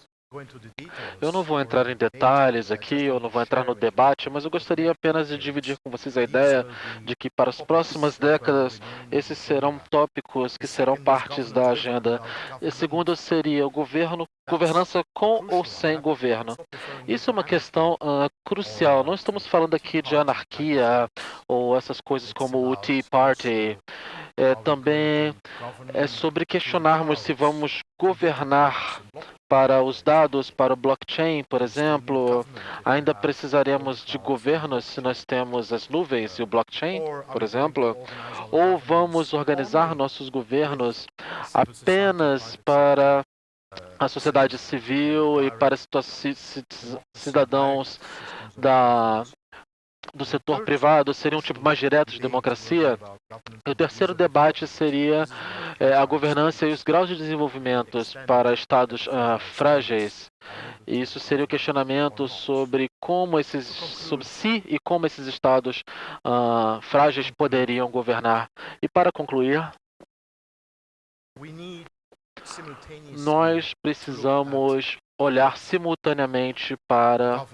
Eu não vou entrar em detalhes aqui, eu não vou entrar no debate, mas eu gostaria apenas de dividir com vocês a ideia de que para as próximas décadas esses serão tópicos que serão partes da agenda. E segundo seria o governança com ou sem governo. Isso é uma questão crucial. Não estamos falando aqui de anarquia ou essas coisas como o Tea Party. Também é sobre questionarmos se vamos governar para os dados, para o blockchain, por exemplo. Ainda precisaremos de governos se nós temos as nuvens e o blockchain, por exemplo. Ou vamos organizar nossos governos apenas para a sociedade civil e para cidadãos do setor privado, seria um tipo mais direto de democracia. E o terceiro debate seria a governança e os graus de desenvolvimento para estados frágeis. Isso seria o questionamento sobre sobre se e como esses estados frágeis poderiam governar. E para concluir, nós precisamos olhar simultaneamente para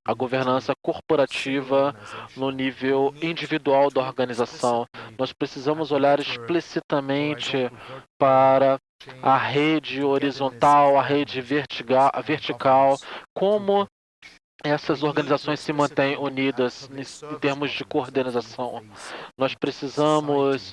a governança corporativa no nível individual da organização. Nós precisamos olhar explicitamente para a rede horizontal, a rede vertical, como essas organizações se mantêm unidas em termos de coordenação. Nós precisamos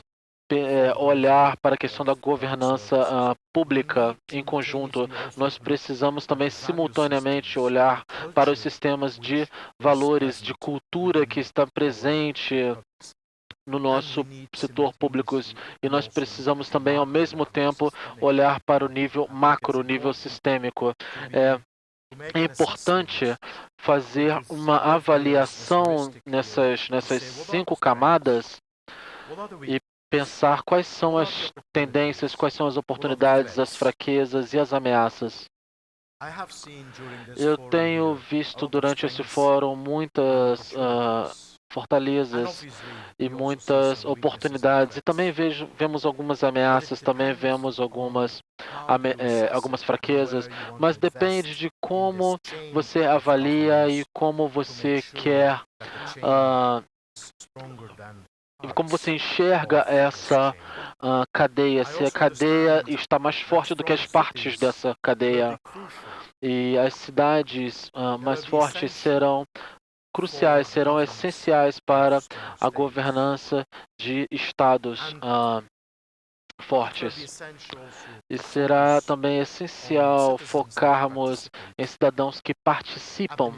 olhar para a questão da governança pública em conjunto. Nós precisamos também simultaneamente olhar para os sistemas de valores, de cultura que está presente no nosso setor público, e nós precisamos também, ao mesmo tempo, olhar para o nível macro, o nível sistêmico. É importante fazer uma avaliação nessas 5 camadas e pensar quais são as tendências, quais são as oportunidades, as fraquezas e as ameaças. Eu tenho visto durante esse fórum muitas fortalezas e muitas oportunidades. E também vemos algumas ameaças, também vemos algumas fraquezas, mas depende de como você avalia e como você quer como você enxerga essa cadeia, se a cadeia está mais forte do que as partes dessa cadeia. E as cidades mais fortes serão cruciais, serão essenciais para a governança de estados fortes. E será também essencial focarmos em cidadãos que participam,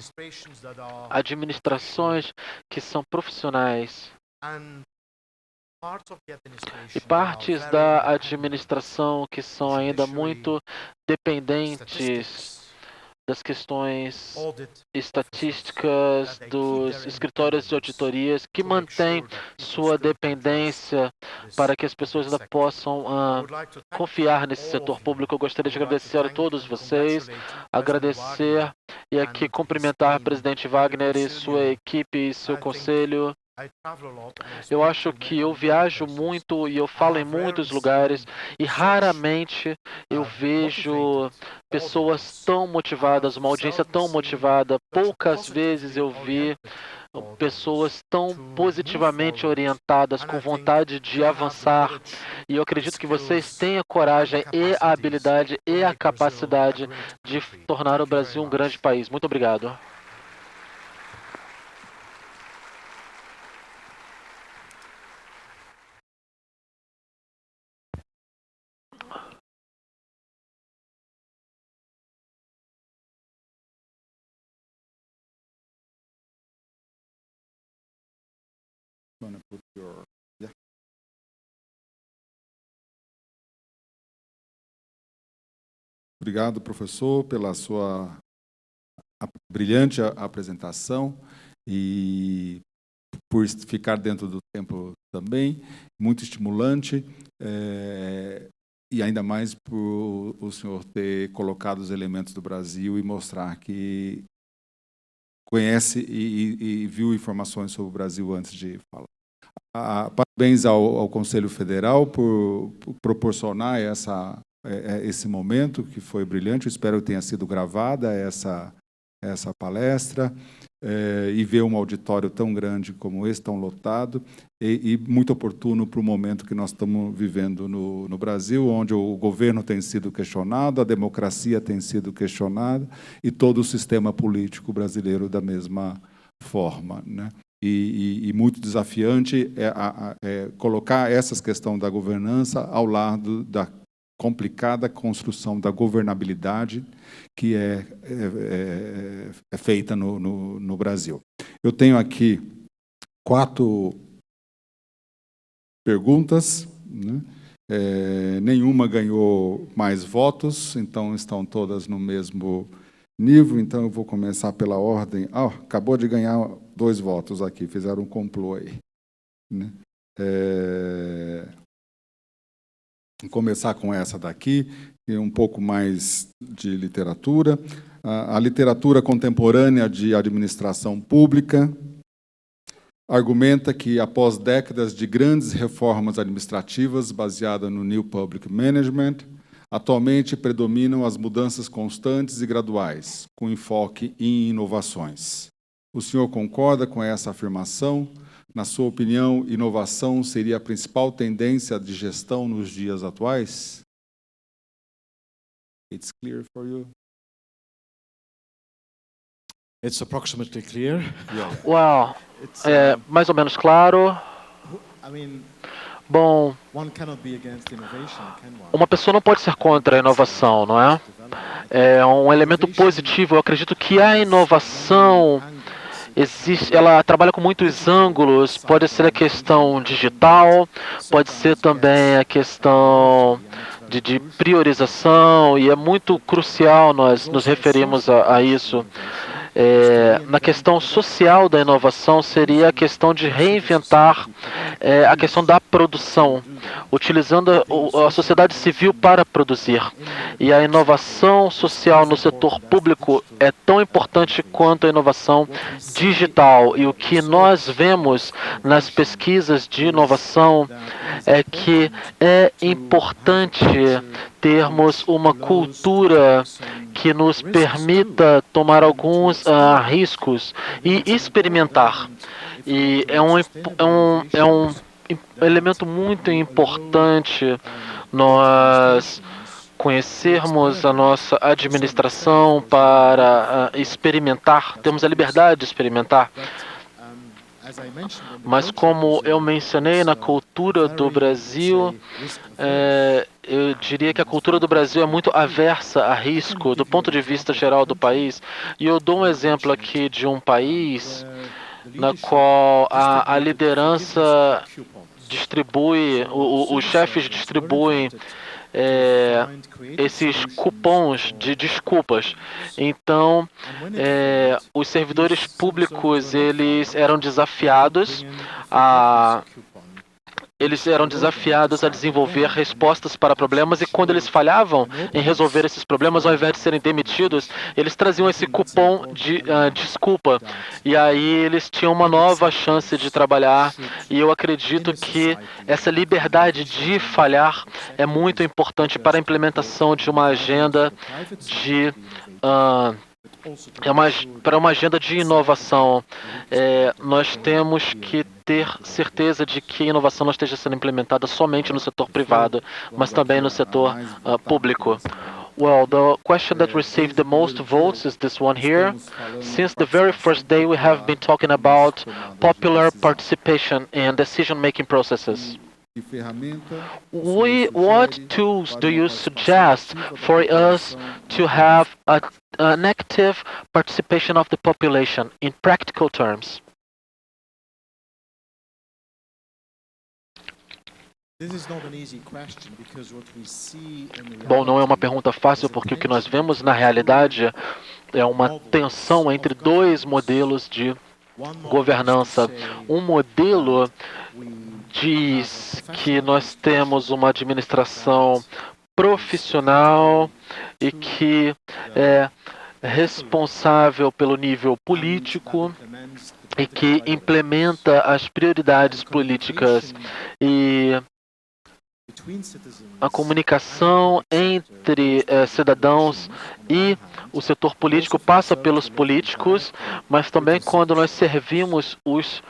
administrações que são profissionais. E partes da administração que são ainda muito dependentes das questões estatísticas dos escritórios de auditorias, que mantêm sua dependência para que as pessoas ainda possam confiar nesse setor público. Eu gostaria de agradecer a todos vocês, agradecer e aqui cumprimentar o presidente Wagner e sua equipe e seu conselho. Eu acho que eu viajo muito e eu falo em muitos lugares e raramente eu vejo pessoas tão motivadas, uma audiência tão motivada. Poucas vezes eu vi pessoas tão positivamente orientadas, com vontade de avançar. E eu acredito que vocês têm a coragem e a habilidade e a capacidade de tornar o Brasil um grande país. Muito obrigado. Obrigado, professor, pela sua brilhante apresentação e por ficar dentro do tempo também, muito estimulante, e ainda mais por o senhor ter colocado os elementos do Brasil e mostrar que conhece e viu informações sobre o Brasil antes de falar. Parabéns ao Conselho Federal por proporcionar essa esse momento, que foi brilhante. Eu espero que tenha sido gravada essa palestra, e ver um auditório tão grande como esse, tão lotado, e muito oportuno para o momento que nós estamos vivendo no Brasil, onde o governo tem sido questionado, a democracia tem sido questionada, e todo o sistema político brasileiro da mesma forma, né? E muito desafiante colocar essas questões da governança ao lado da complicada construção da governabilidade que é feita no Brasil. Eu tenho aqui 4 perguntas, né? Nenhuma ganhou mais votos, então estão todas no mesmo nível. Então eu vou começar pela ordem. Acabou de ganhar 2 votos aqui, fizeram um complô aí, né? Vou começar com essa daqui, que é um pouco mais de literatura. A literatura contemporânea de administração pública argumenta que, após décadas de grandes reformas administrativas baseadas no New Public Management, atualmente predominam as mudanças constantes e graduais, com enfoque em inovações. O senhor concorda com essa afirmação? Na sua opinião, inovação seria a principal tendência de gestão nos dias atuais? It's clear for you? It's approximately clear. Well, é mais ou menos claro. Bom, uma pessoa não pode ser contra a inovação, não é? É um elemento positivo. Eu acredito que a inovação ela trabalha com muitos ângulos. Pode ser a questão digital, pode ser também a questão de priorização, e é muito crucial nós nos referirmos a isso. Na questão social da inovação seria a questão de reinventar a questão da produção, utilizando a sociedade civil para produzir. E a inovação social no setor público é tão importante quanto a inovação digital. E o que nós vemos nas pesquisas de inovação é que é importante termos uma cultura que nos permita tomar alguns riscos e experimentar. E é um elemento muito importante nós conhecermos a nossa administração para experimentar, temos a liberdade de experimentar. Mas como eu mencionei, na cultura do Brasil, eu diria que a cultura do Brasil é muito aversa a risco do ponto de vista geral do país. E eu dou um exemplo aqui de um país na qual a liderança distribui, os chefes distribuem esses cupons de desculpas. Então, os servidores públicos, eles eram desafiados a desenvolver respostas para problemas, e quando eles falhavam em resolver esses problemas, ao invés de serem demitidos, eles traziam esse cupom de desculpa, e aí eles tinham uma nova chance de trabalhar. E eu acredito que essa liberdade de falhar é muito importante para a implementação de uma agenda para uma agenda de inovação. Nós temos que ter certeza de que a inovação não esteja sendo implementada somente no setor privado, mas também no setor público. Well, the question that received the most votes is this one here. Since the very first day, we have been talking about popular participation in decision-making processes. What tools do you suggest for us to have an active participation of the population in practical terms? Bom, não é uma pergunta fácil, porque o que nós vemos na realidade é uma tensão entre 2 modelos de governança. Um modelo diz que nós temos uma administração profissional e que é responsável pelo nível político e que implementa as prioridades políticas, e a comunicação entre cidadãos e o setor político passa pelos políticos, mas também quando nós servimos os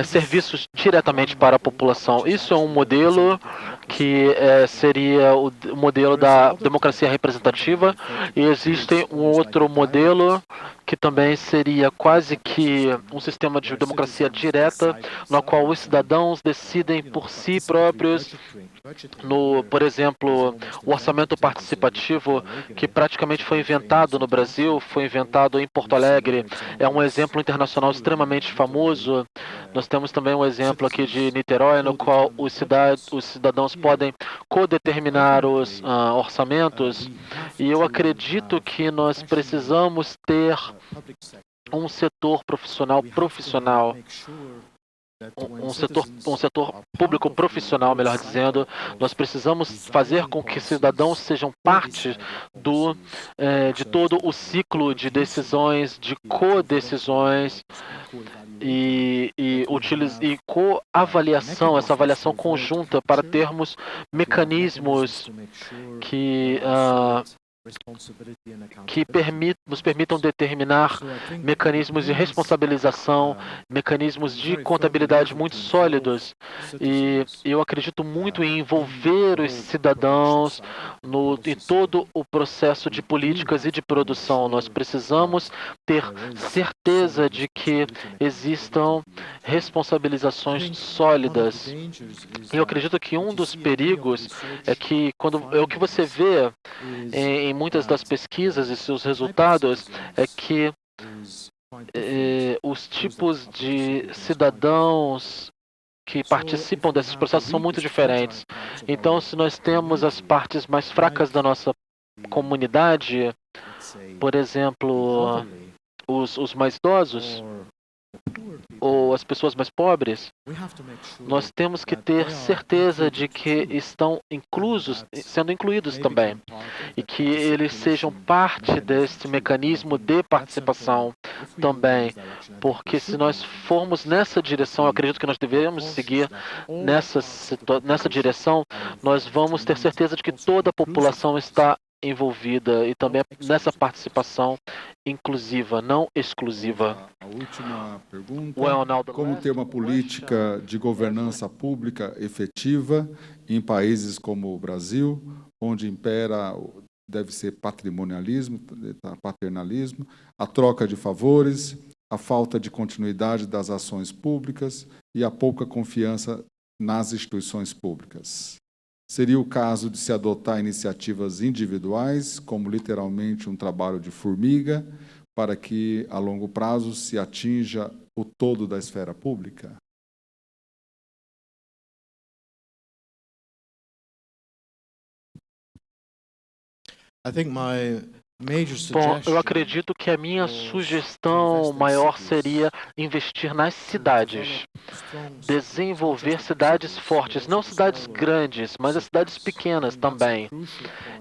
serviços diretamente para a população. Isso é um modelo que seria o modelo da democracia representativa, e existe um outro modelo que também seria quase que um sistema de democracia direta, no qual os cidadãos decidem por si próprios, por exemplo, o orçamento participativo, que praticamente foi inventado no Brasil, foi inventado em Porto Alegre, é um exemplo internacional extremamente famoso. Nós temos também um exemplo aqui de Niterói, no qual os cidadãos podem codeterminar os orçamentos, e eu acredito que nós precisamos ter um setor profissional, um setor público profissional, melhor dizendo. Nós precisamos fazer com que cidadãos sejam parte de todo o ciclo de decisões, de co-decisões e co-avaliação, essa avaliação conjunta, para termos mecanismos que nos permitam determinar mecanismos de responsabilização, mecanismos de contabilidade muito sólidos. E eu acredito muito em envolver os cidadãos em todo o processo de políticas e de produção. Nós precisamos ter certeza de que existam responsabilizações sólidas. E eu acredito que um dos perigos é que o que você vê em muitas das pesquisas e seus resultados é que os tipos de cidadãos que participam desses processos são muito diferentes. Então, se nós temos as partes mais fracas da nossa comunidade, por exemplo, os mais idosos ou as pessoas mais pobres, nós temos que ter certeza de que estão sendo incluídos também, e que eles sejam parte deste mecanismo de participação também, porque se nós formos nessa direção, eu acredito que nós devemos seguir nessa direção, nós vamos ter certeza de que toda a população está envolvida, e também nessa participação inclusiva, não exclusiva. A última pergunta: como ter uma política de governança pública efetiva em países como o Brasil, onde impera, deve ser patrimonialismo, paternalismo, a troca de favores, a falta de continuidade das ações públicas e a pouca confiança nas instituições públicas? Seria o caso de se adotar iniciativas individuais, como literalmente um trabalho de formiga, para que, a longo prazo, se atinja o todo da esfera pública? Bom, eu acredito que a minha sugestão maior seria investir nas cidades. Desenvolver cidades fortes, não cidades grandes, mas as cidades pequenas também.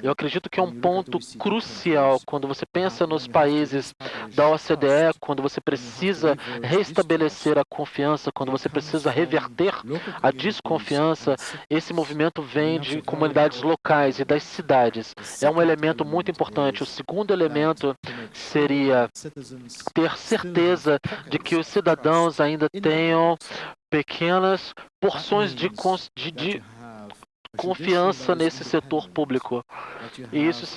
Eu acredito que é um ponto crucial quando você pensa nos países da OCDE, quando você precisa restabelecer a confiança, quando você precisa reverter a desconfiança. Esse movimento vem de comunidades locais e das cidades. É um elemento muito importante. O segundo elemento seria ter certeza de que os cidadãos ainda tenham pequenas porções de confiança nesse setor público. E isso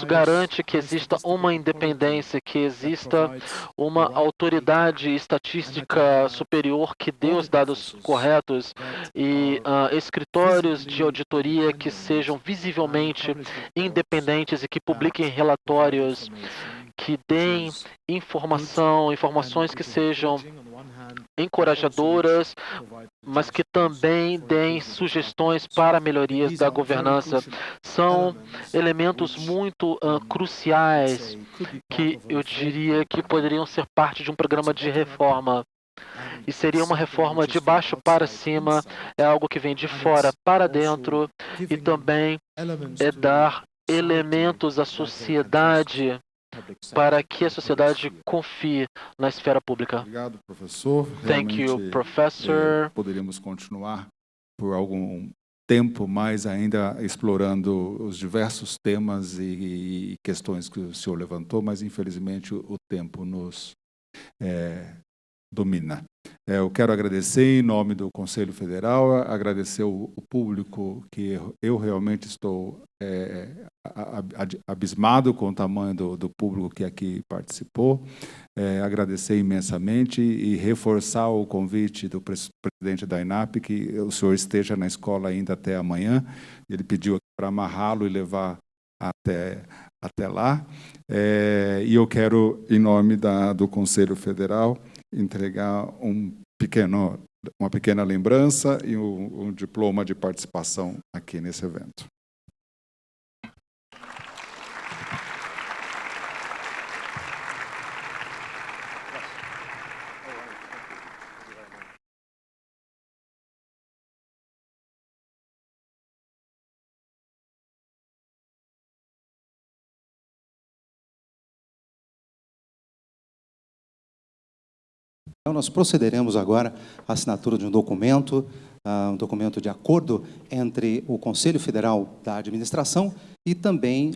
garante que exista uma independência, que exista uma autoridade estatística superior que dê os dados corretos, e escritórios de auditoria que sejam visivelmente independentes e que publiquem relatórios que deem informações que sejam encorajadoras, mas que também deem sugestões para melhorias da governança. São elementos muito cruciais que eu diria que poderiam ser parte de um programa de reforma. E seria uma reforma de baixo para cima, é algo que vem de fora para dentro, e também é dar elementos à sociedade para que a sociedade confie na esfera pública. Obrigado, professor. Thank you, professor. Poderíamos continuar por algum tempo mais ainda explorando os diversos temas e questões que o senhor levantou, mas infelizmente o tempo nos domina. Eu quero agradecer em nome do Conselho Federal, agradecer o público, que eu realmente estou abismado com o tamanho do público que aqui participou, agradecer imensamente e reforçar o convite do presidente da INAP, que o senhor esteja na escola ainda até amanhã. Ele pediu para amarrá-lo e levar até lá. E eu quero, em nome do Conselho Federal, entregar uma pequena lembrança e um diploma de participação aqui nesse evento. Então, nós procederemos agora à assinatura de um documento de acordo entre o Conselho Federal da Administração e também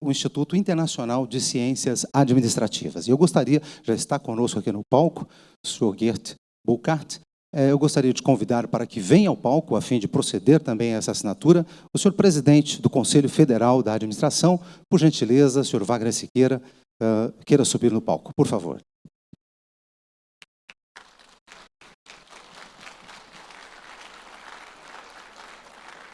o Instituto Internacional de Ciências Administrativas. E eu gostaria, já está conosco aqui no palco, o senhor Geert Burkhardt, eu gostaria de convidar para que venha ao palco, a fim de proceder também a essa assinatura, o senhor presidente do Conselho Federal da Administração, por gentileza, senhor Wagner Siqueira, queira subir no palco, por favor.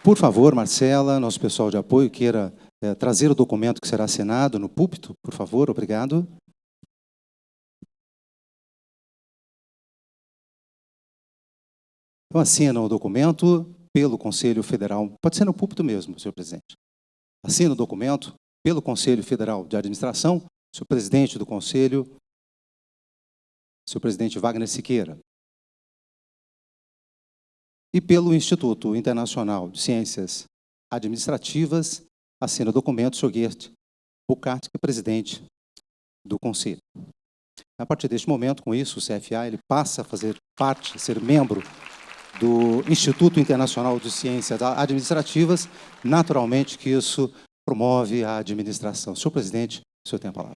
Por favor, Marcela, nosso pessoal de apoio, queira trazer o documento que será assinado no púlpito, por favor, obrigado. Então, assina o documento pelo Conselho Federal, pode ser no púlpito mesmo, senhor presidente. Assina o documento pelo Conselho Federal de Administração, senhor presidente do Conselho, senhor presidente Wagner Siqueira. E pelo Instituto Internacional de Ciências Administrativas, assina o documento o senhor Geert Burkhardt, que é presidente do Conselho. A partir deste momento, com isso, o CFA ele passa a fazer parte, ser membro do Instituto Internacional de Ciências Administrativas. Naturalmente que isso promove a administração. Senhor presidente, o senhor tem a palavra.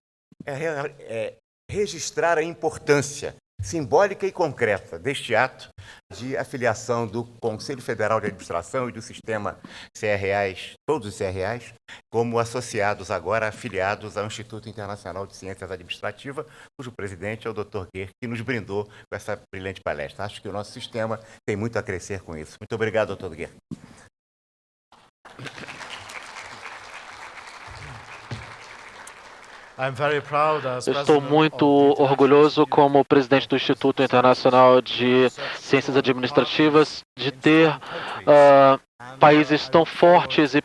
Registrar a importância simbólica e concreta deste ato de afiliação do Conselho Federal de Administração e do sistema CRAs, todos os CRAs, como associados agora, afiliados ao Instituto Internacional de Ciências Administrativas, cujo presidente é o Dr. Geert, que nos brindou com essa brilhante palestra. Acho que o nosso sistema tem muito a crescer com isso. Muito obrigado, Dr. Geert. Estou muito orgulhoso, como presidente do Instituto Internacional de Ciências Administrativas, de ter países tão fortes e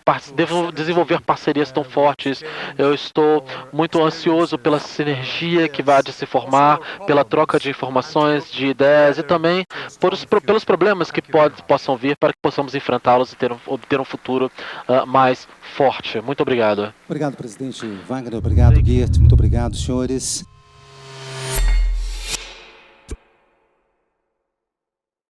desenvolver parcerias tão fortes. Eu estou muito ansioso pela sinergia que vai de se formar, pela troca de informações, de ideias e também pelos problemas que possam vir para que possamos enfrentá-los e obter um futuro mais forte. Muito obrigado. Obrigado, presidente Wagner. Obrigado, Geert. Muito obrigado, senhores.